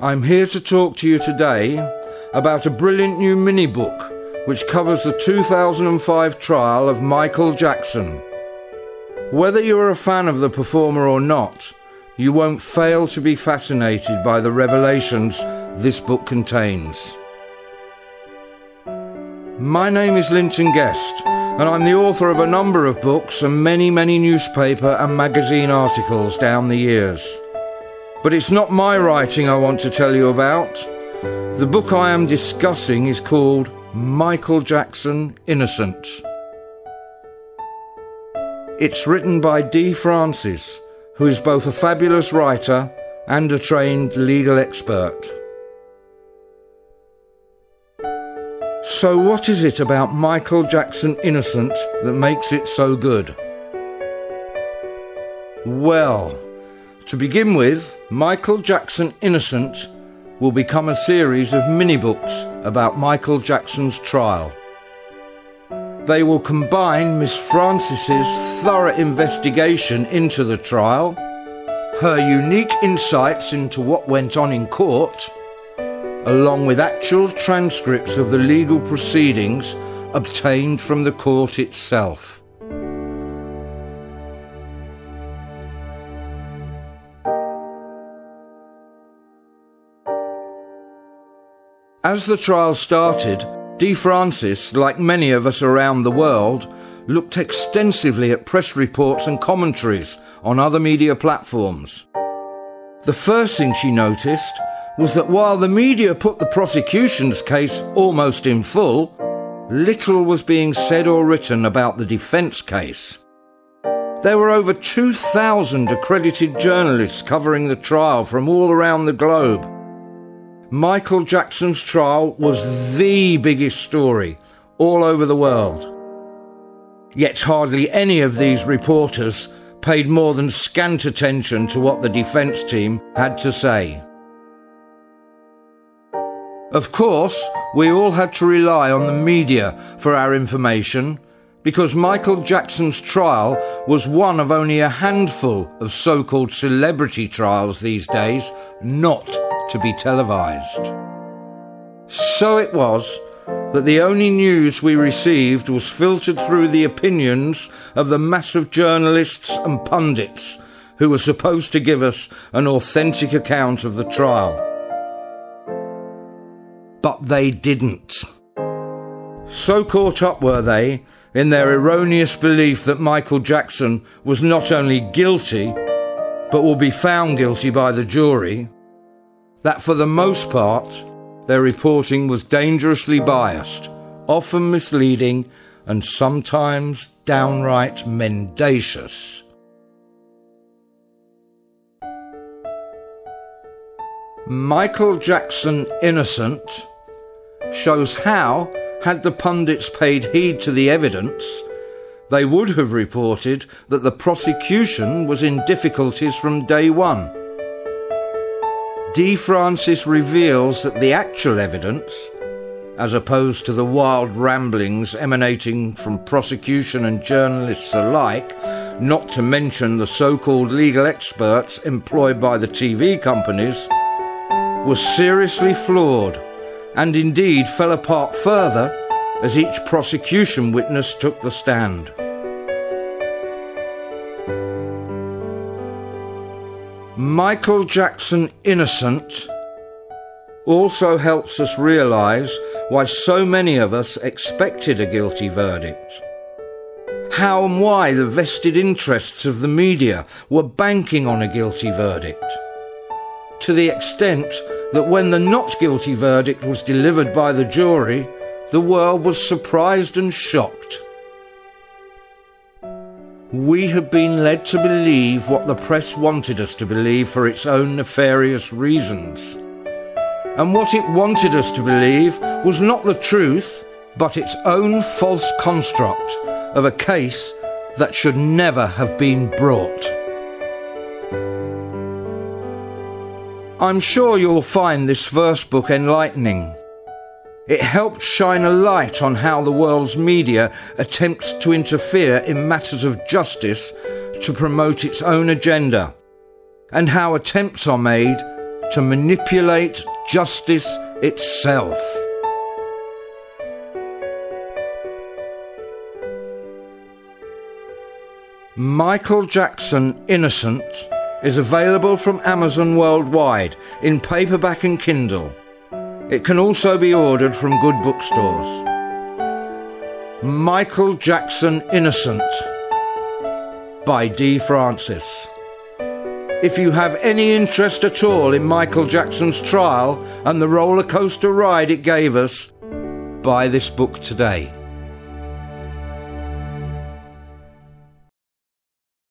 I'm here to talk to you today about a brilliant new mini-book which covers the 2005 trial of Michael Jackson. Whether you're a fan of the performer or not, you won't fail to be fascinated by the revelations this book contains. My name is Lynton, and I'm the author of a number of books and many newspaper and magazine articles down the years. But it's not my writing I want to tell you about. The book I am discussing is called Michael Jackson Innocent. It's written by D. Francis, who is both a fabulous writer and a trained legal expert. So what is it about Michael Jackson Innocent that makes it so good? Well, to begin with, Michael Jackson Innocent will become a series of mini-books about Michael Jackson's trial. They will combine Miss Francis's thorough investigation into the trial, her unique insights into what went on in court, along with actual transcripts of the legal proceedings obtained from the court itself. As the trial started, D. Francis, like many of us around the world, looked extensively at press reports and commentaries on other media platforms. The first thing she noticed was that while the media put the prosecution's case almost in full, little was being said or written about the defence case. There were over 2,000 accredited journalists covering the trial from all around the globe. Michael Jackson's trial was the biggest story all over the world. Yet hardly any of these reporters paid more than scant attention to what the defence team had to say. Of course, we all had to rely on the media for our information because Michael Jackson's trial was one of only a handful of so-called celebrity trials these days not to be televised. So it was that the only news we received was filtered through the opinions of the mass of journalists and pundits who were supposed to give us an authentic account of the trial. But they didn't. So caught up were they in their erroneous belief that Michael Jackson was not only guilty, but will be found guilty by the jury, that for the most part, their reporting was dangerously biased, often misleading, and sometimes downright mendacious. Michael Jackson Innocent shows how, had the pundits paid heed to the evidence, they would have reported that the prosecution was in difficulties from day one. D. Francis reveals that the actual evidence, as opposed to the wild ramblings emanating from prosecution and journalists alike, not to mention the so-called legal experts employed by the TV companies, was seriously flawed and indeed fell apart further as each prosecution witness took the stand. Michael Jackson Innocent also helps us realise why so many of us expected a guilty verdict. How and why the vested interests of the media were banking on a guilty verdict. To the extent that when the not guilty verdict was delivered by the jury, the world was surprised and shocked. We had been led to believe what the press wanted us to believe for its own nefarious reasons. And what it wanted us to believe was not the truth, but its own false construct of a case that should never have been brought. I'm sure you'll find this first book enlightening. It helped shine a light on how the world's media attempts to interfere in matters of justice to promote its own agenda, and how attempts are made to manipulate justice itself. Michael Jackson Innocent is available from Amazon worldwide in paperback and Kindle. It can also be ordered from good bookstores. Michael Jackson Innocent by D. Francis. If you have any interest at all in Michael Jackson's trial and the roller coaster ride it gave us, buy this book today.